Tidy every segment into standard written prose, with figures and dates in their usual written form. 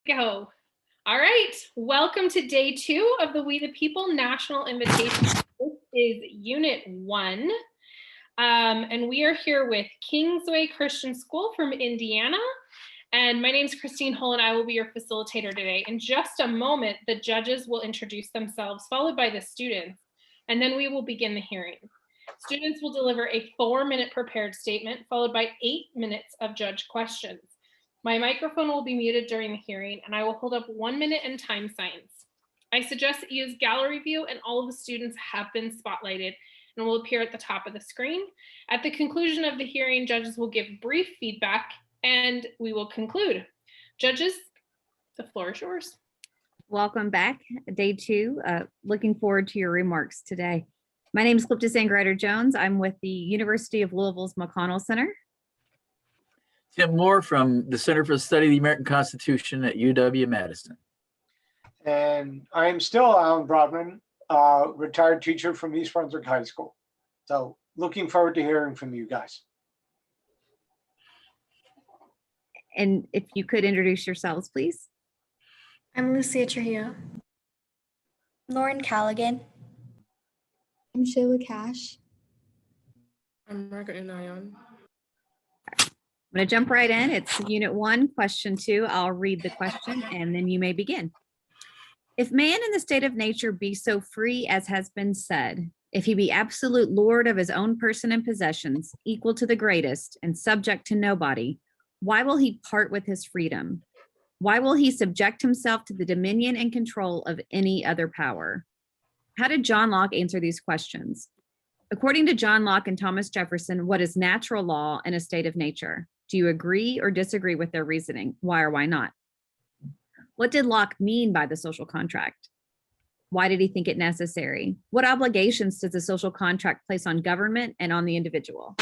Go. All right, welcome to day 2 of the We the People National Invitation. This is Unit 1, and we are here with Kingsway Christian School from Indiana. And my name is Christine Hull, and I will be your facilitator today. In just a moment, the judges will introduce themselves, followed by the students, and then we will begin the hearing. Students will deliver a 4-minute prepared statement, followed by 8 minutes of judge questions. My microphone will be muted during the hearing, and I will hold up 1 minute and time signs. I suggest that you use gallery view, and all of the students have been spotlighted and will appear at the top of the screen. At the conclusion of the hearing, judges will give brief feedback, and we will conclude. Judges, the floor is yours. Welcome back, day 2. Looking forward to your remarks today. My name is Clifton Sangrider-Jones. I'm with the University of Louisville's McConnell Center. Tim Moore from the Center for the Study of the American Constitution at UW-Madison. And I am still Alan Brodman, retired teacher from East Brunswick High School. So looking forward to hearing from you guys. And if you could introduce yourselves, please. I'm Lucia Trujillo. Lauren Callaghan. I'm Shayla Cash. I'm Margaret Inayon. I'm going to jump right in. It's Unit 1, Question 2. I'll read the question and then you may begin. If man in the state of nature be so free as has been said, if he be absolute lord of his own person and possessions, equal to the greatest and subject to nobody, why will he part with his freedom? Why will he subject himself to the dominion and control of any other power? How did John Locke answer these questions? According to John Locke and Thomas Jefferson, what is natural law in a state of nature? Do you agree or disagree with their reasoning? Why or why not? What did Locke mean by the social contract? Why did he think it necessary? What obligations does the social contract place on government and on the individual?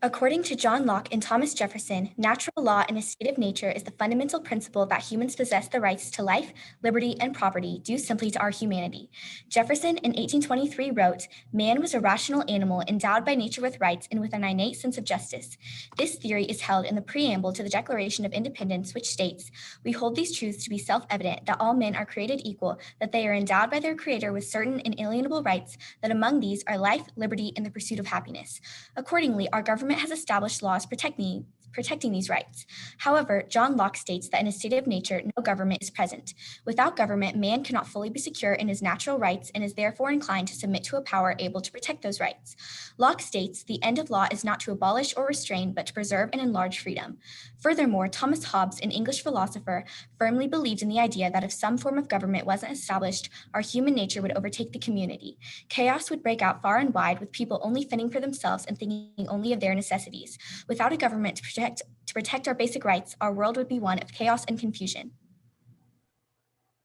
According to John Locke and Thomas Jefferson, natural law in a state of nature is the fundamental principle that humans possess the rights to life, liberty, and property due simply to our humanity. Jefferson in 1823 wrote, "Man was a rational animal endowed by nature with rights and with an innate sense of justice." This theory is held in the preamble to the Declaration of Independence, which states, "We hold these truths to be self-evident, that all men are created equal, that they are endowed by their Creator with certain inalienable rights, that among these are life, liberty, and the pursuit of happiness." Accordingly, our government has established laws protecting these rights. However, John Locke states that in a state of nature, no government is present. Without government, man cannot fully be secure in his natural rights and is therefore inclined to submit to a power able to protect those rights. Locke states the end of law is not to abolish or restrain, but to preserve and enlarge freedom. Furthermore, Thomas Hobbes, an English philosopher, firmly believed in the idea that if some form of government wasn't established, our human nature would overtake the community. Chaos would break out far and wide, with people only fending for themselves and thinking only of their necessities. Without a government to protect our basic rights, our world would be one of chaos and confusion.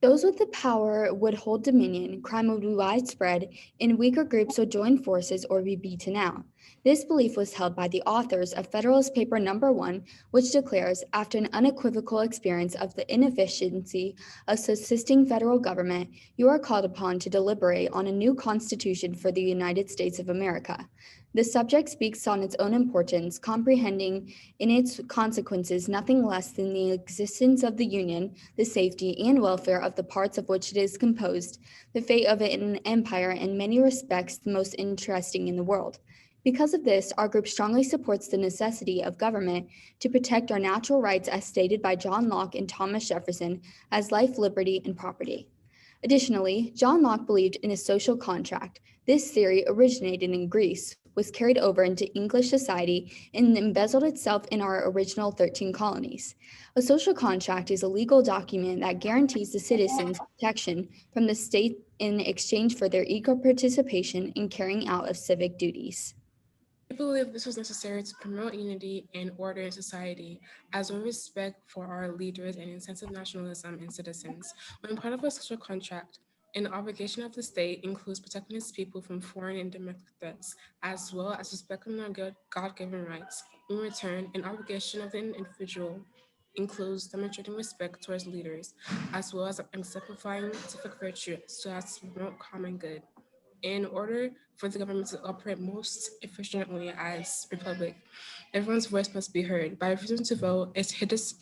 Those with the power would hold dominion, crime would be widespread, and weaker groups would join forces or be beaten out. This belief was held by the authors of Federalist Paper No. 1, which declares, after an unequivocal experience of the inefficiency of subsisting federal government, you are called upon to deliberate on a new constitution for the United States of America. The subject speaks on its own importance, comprehending in its consequences nothing less than the existence of the Union, the safety and welfare of the parts of which it is composed, the fate of it in an empire in many respects the most interesting in the world. Because of this, our group strongly supports the necessity of government to protect our natural rights as stated by John Locke and Thomas Jefferson as life, liberty, and property. Additionally, John Locke believed in a social contract. This theory originated in Greece, was carried over into English society, and embezzled itself in our original 13 colonies. A social contract is a legal document that guarantees the citizens protection from the state in exchange for their equal participation in carrying out of civic duties. We believe this was necessary to promote unity and order in society, as well as respect for our leaders and a sense of nationalism in citizens. When part of a social contract, an obligation of the state includes protecting its people from foreign and domestic threats, as well as respecting their God-given rights. In return, an obligation of the individual includes demonstrating respect towards leaders, as well as exemplifying civic virtue so as to promote common good. In order for the government to operate most efficiently as republic, everyone's voice must be heard. By refusing to vote, its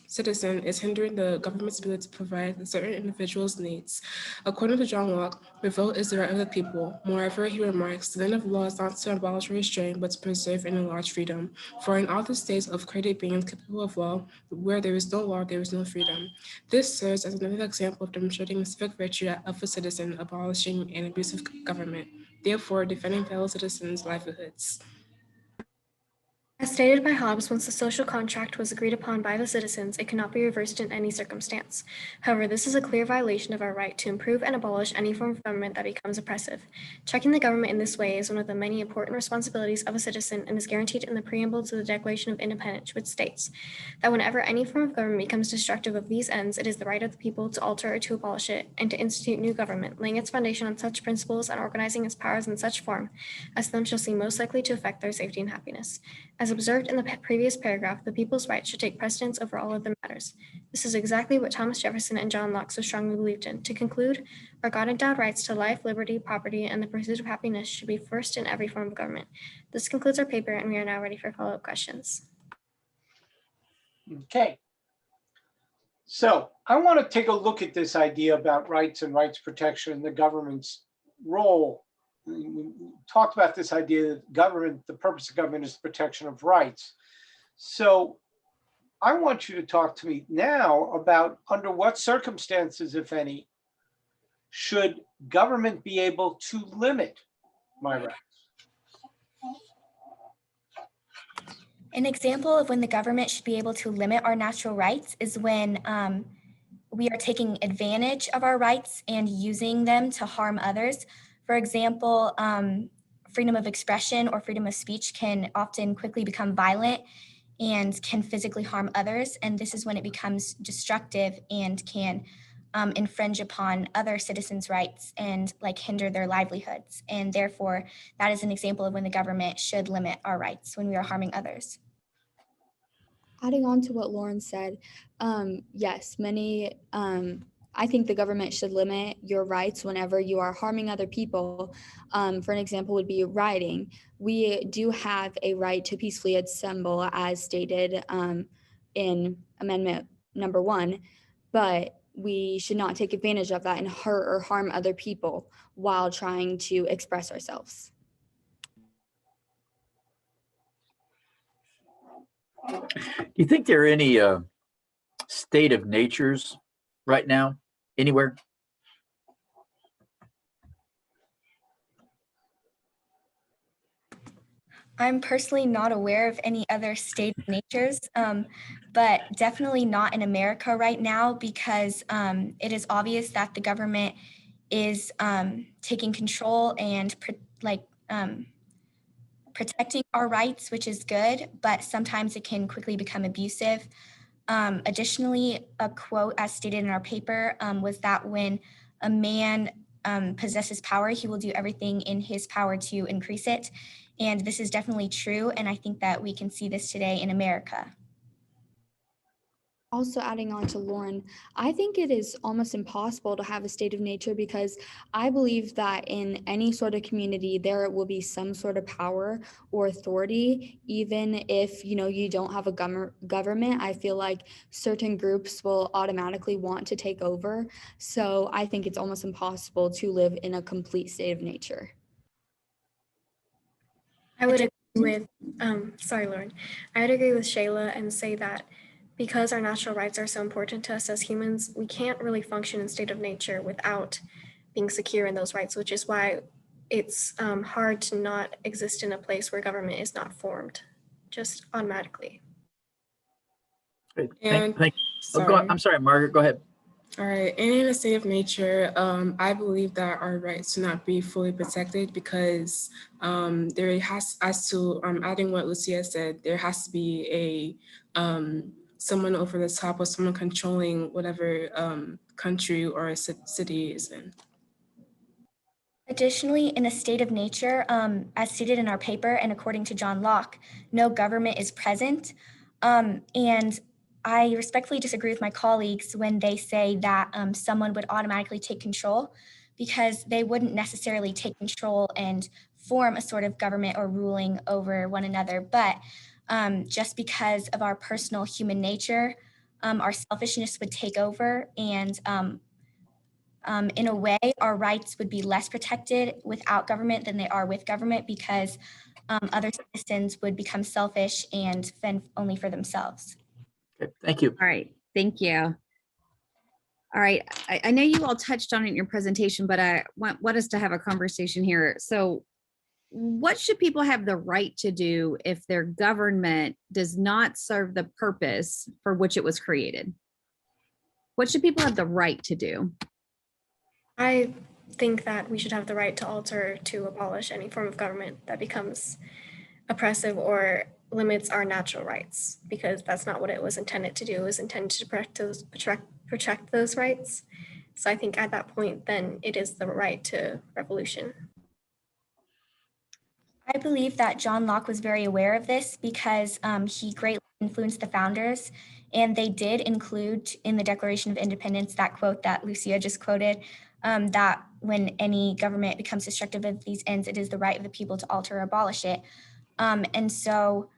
citizen is hindering the government's ability to provide certain individuals' needs. According to John Locke, the vote is the right of the people. Moreover, he remarks, the end of law is not to abolish or restrain, but to preserve and enlarge freedom. For in all the states of created beings capable of law, where there is no law, there is no freedom. This serves as another example of demonstrating the civic virtue of a citizen, abolishing an abusive government, therefore defending fellow citizens' livelihoods. As stated by Hobbes, once the social contract was agreed upon by the citizens, it cannot be reversed in any circumstance. However, this is a clear violation of our right to improve and abolish any form of government that becomes oppressive. Checking the government in this way is one of the many important responsibilities of a citizen and is guaranteed in the preamble to the Declaration of Independence, which states that whenever any form of government becomes destructive of these ends, it is the right of the people to alter or to abolish it and to institute new government, laying its foundation on such principles and organizing its powers in such form as them shall seem most likely to affect their safety and happiness. As observed in the previous paragraph, the people's rights should take precedence over all other matters. This is exactly what Thomas Jefferson and John Locke so strongly believed in. To conclude, our God-endowed rights to life, liberty, property, and the pursuit of happiness should be first in every form of government. This concludes our paper, and we are now ready for follow-up questions. Okay. So I want to take a look at this idea about rights and rights protection and the government's role. We talked about this idea that government, the purpose of government is the protection of rights. So I want you to talk to me now about under what circumstances, if any, should government be able to limit my rights? An example of when the government should be able to limit our natural rights is when we are taking advantage of our rights and using them to harm others. For example, freedom of expression or freedom of speech can often quickly become violent and can physically harm others. And this is when it becomes destructive and can infringe upon other citizens' rights and hinder their livelihoods. And therefore, that is an example of when the government should limit our rights when we are harming others. Adding on to what Lauren said, yes, I think the government should limit your rights whenever you are harming other people. For an example would be rioting. We do have a right to peacefully assemble as stated in Amendment number 1, but we should not take advantage of that and hurt or harm other people while trying to express ourselves. Do you think there are any state of natures right now anywhere? I'm personally not aware of any other state of natures, but definitely not in America right now because it is obvious that the government is taking control and protecting our rights, which is good, but sometimes it can quickly become abusive. Additionally, a quote as stated in our paper was that when a man possesses power, he will do everything in his power to increase it. And this is definitely true. And I think that we can see this today in America. Also adding on to Lauren, I think it is almost impossible to have a state of nature because I believe that in any sort of community, there will be some sort of power or authority, even if, you don't have a government. I feel like certain groups will automatically want to take over. So I think it's almost impossible to live in a complete state of nature. I would agree with, sorry, Lauren. I would agree with Shayla and say that because our natural rights are so important to us as humans, we can't really function in state of nature without being secure in those rights, which is why it's hard to not exist in a place where government is not formed just automatically. Great. And Thank you. I'm sorry, Margaret, go ahead. All right, and in a state of nature, I believe that our rights should not be fully protected because there has, as to adding what Lucia said, there has to be a someone over the top or someone controlling whatever country or city is in. Additionally, in a state of nature, as stated in our paper and according to John Locke, no government is present. And I respectfully disagree with my colleagues when they say that someone would automatically take control because they wouldn't necessarily take control and form a sort of government or ruling over one another. But just because of our personal human nature, our selfishness would take over, and in a way, our rights would be less protected without government than they are with government, because other citizens would become selfish and fend only for themselves. Okay, thank you. All right, thank you. All right, I know you all touched on it in your presentation, but I want us to have a conversation here. So what should people have the right to do if their government does not serve the purpose for which it was created? What should people have the right to do? I think that we should have the right to alter, to abolish any form of government that becomes oppressive or limits our natural rights, because that's not what it was intended to do. It was intended to protect those rights. So I think at that point, then it is the right to revolution. I believe that John Locke was very aware of this, because he greatly influenced the founders, and they did include in the Declaration of Independence that quote that Lucia just quoted, that when any government becomes destructive of these ends, it is the right of the people to alter or abolish it. And so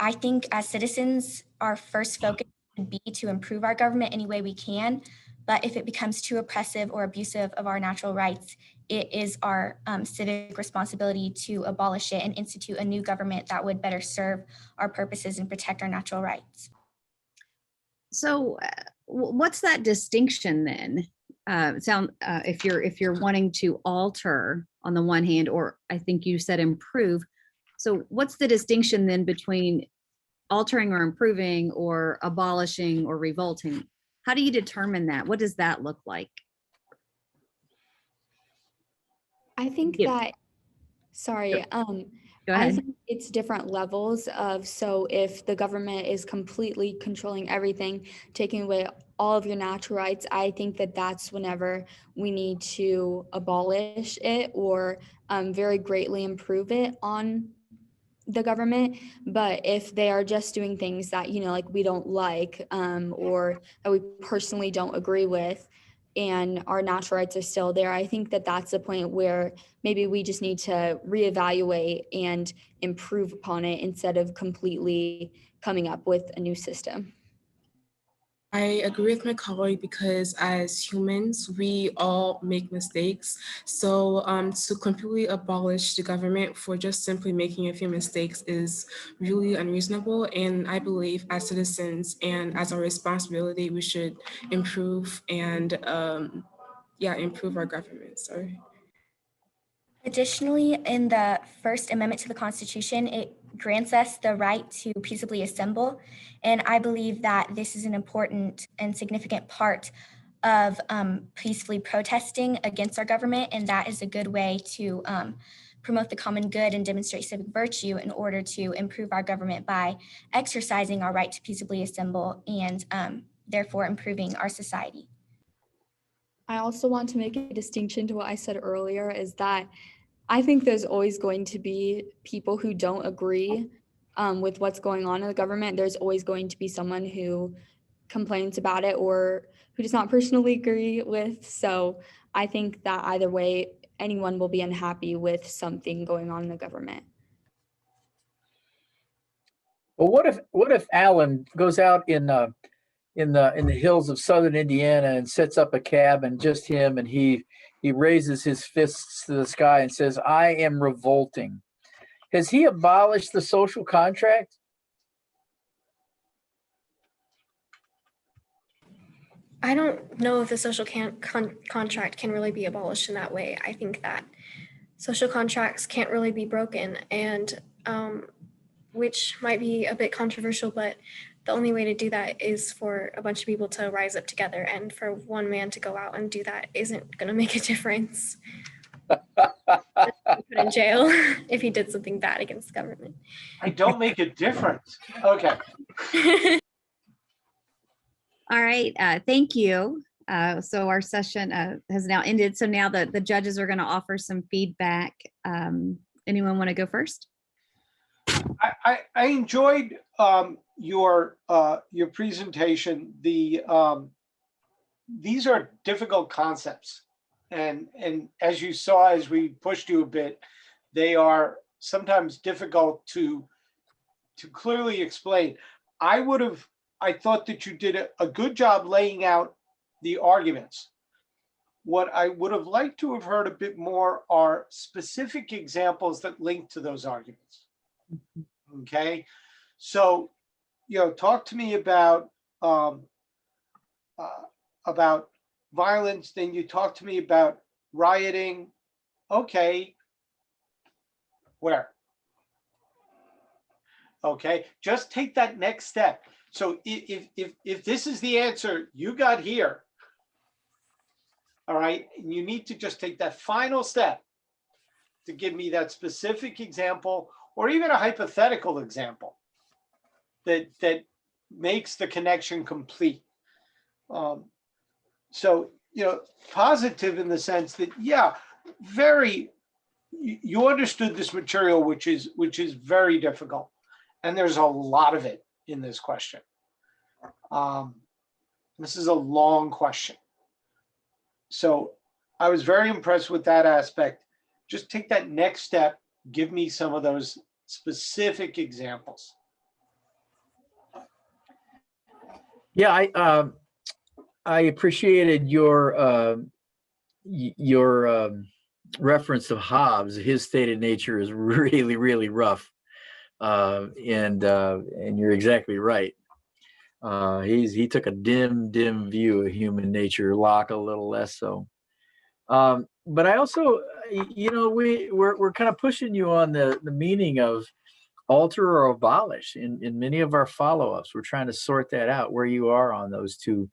I think as citizens, our first focus should be to improve our government any way we can. But if it becomes too oppressive or abusive of our natural rights, it is our civic responsibility to abolish it and institute a new government that would better serve our purposes and protect our natural rights. So what's that distinction then? If you're wanting to alter on the one hand, or I think you said improve. So what's the distinction then between altering or improving or abolishing or revolting? How do you determine that? What does that look like? I think Yeah. that, sorry, Go I ahead. think it's different levels of, so if the government is completely controlling everything, taking away all of your natural rights, I think that that's whenever we need to abolish it or very greatly improve it on the government. But if they are just doing things that, like we don't like, or that we personally don't agree with, and our natural rights are still there, I think that that's the point where maybe we just need to reevaluate and improve upon it instead of completely coming up with a new system. I agree with my colleague, because as humans, we all make mistakes. So to completely abolish the government for just simply making a few mistakes is really unreasonable. And I believe as citizens and as our responsibility, we should improve and improve our government. Sorry. Additionally, in the First Amendment to the Constitution, it grants us the right to peaceably assemble. And I believe that this is an important and significant part of peacefully protesting against our government. And that is a good way to promote the common good and demonstrate civic virtue in order to improve our government by exercising our right to peaceably assemble and therefore improving our society. I also want to make a distinction to what I said earlier, is that I think there's always going to be people who don't agree with what's going on in the government. There's always going to be someone who complains about it or who does not personally agree with. So I think that either way, anyone will be unhappy with something going on in the government. Well, what if Alan goes out in the hills of southern Indiana and sets up a cab and just him, and he raises his fists to the sky and says, "I am revolting." Has he abolished the social contract? I don't know if the social contract can really be abolished in that way. I think that social contracts can't really be broken, and which might be a bit controversial, but the only way to do that is for a bunch of people to rise up together, and for one man to go out and do that isn't going to make a difference. Put in jail if he did something bad against the government. I don't make a difference. Okay. All right, thank you. So our session has now ended. So now the judges are going to offer some feedback. Anyone want to go first? I enjoyed your presentation. These are difficult concepts, and as you saw, as we pushed you a bit, they are sometimes difficult to clearly explain. I thought that you did a good job laying out the arguments. What I would have liked to have heard a bit more are specific examples that link to those arguments. Okay, so talk to me about violence. Then you talk to me about rioting. Okay, where? Okay, just take that next step. So if this is the answer you got here, all right, and you need to just take that final step to give me that specific example or even a hypothetical example that makes the connection complete. So, positive in the sense that, yeah, you understood this material, which is very difficult. And there's a lot of it in this question. This is a long question. So I was very impressed with that aspect. Just take that next step. Give me some of those specific examples. Yeah, I appreciated your reference of Hobbes. His stated nature is really, really rough, and you're exactly right. He took a dim view of human nature. Locke a little less so. But I also, we're kind of pushing you on the meaning of alter or abolish in many of our follow-ups. We're trying to sort that out, where you are on those two,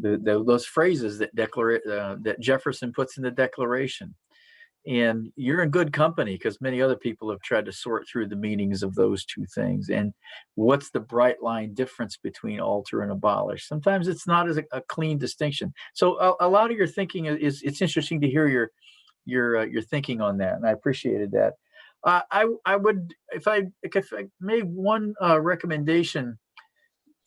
those phrases that Jefferson puts in the Declaration. And you're in good company, because many other people have tried to sort through the meanings of those two things. And what's the bright line difference between alter and abolish? Sometimes it's not as a clean distinction. So a lot of your thinking it's interesting to hear your thinking on that, and I appreciated that. I would, if I made one recommendation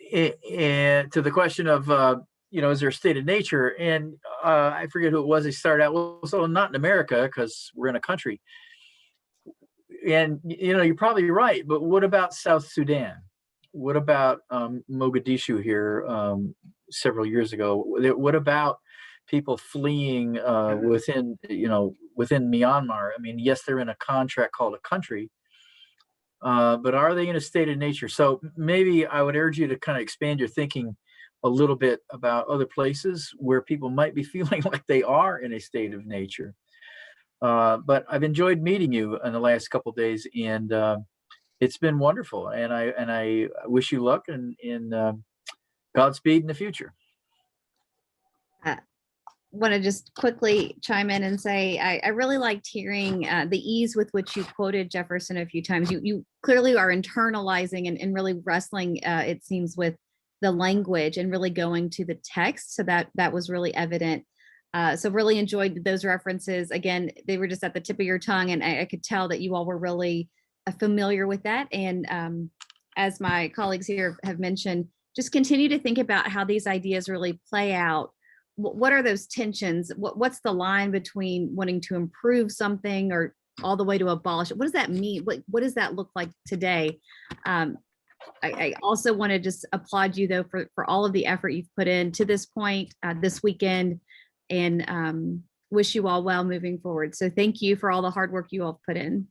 to the question of is there a state of nature? And I forget who it was. They started out, well, so not in America, because we're in a country. And you're probably right, but what about South Sudan? What about Mogadishu here several years ago? What about people fleeing within Myanmar? I mean, yes, they're in a contract called a country, but are they in a state of nature? So maybe I would urge you to kind of expand your thinking a little bit about other places where people might be feeling like they are in a state of nature. But I've enjoyed meeting you in the last couple of days, and it's been wonderful. And I wish you luck and Godspeed in the future. Want to just quickly chime in and say I really liked hearing the ease with which you quoted Jefferson a few times. You clearly are internalizing and really wrestling, it seems, with the language and really going to the text. So that was really evident. So really enjoyed those references. Again, they were just at the tip of your tongue, and I could tell that you all were really familiar with that. And as my colleagues here have mentioned, just continue to think about how these ideas really play out. What are those tensions? What's the line between wanting to improve something or all the way to abolish it? What does that mean? What does that look like today? I also want to just applaud you, though, for all of the effort you've put in to this point, this weekend, and wish you all well moving forward. So thank you for all the hard work you all put in.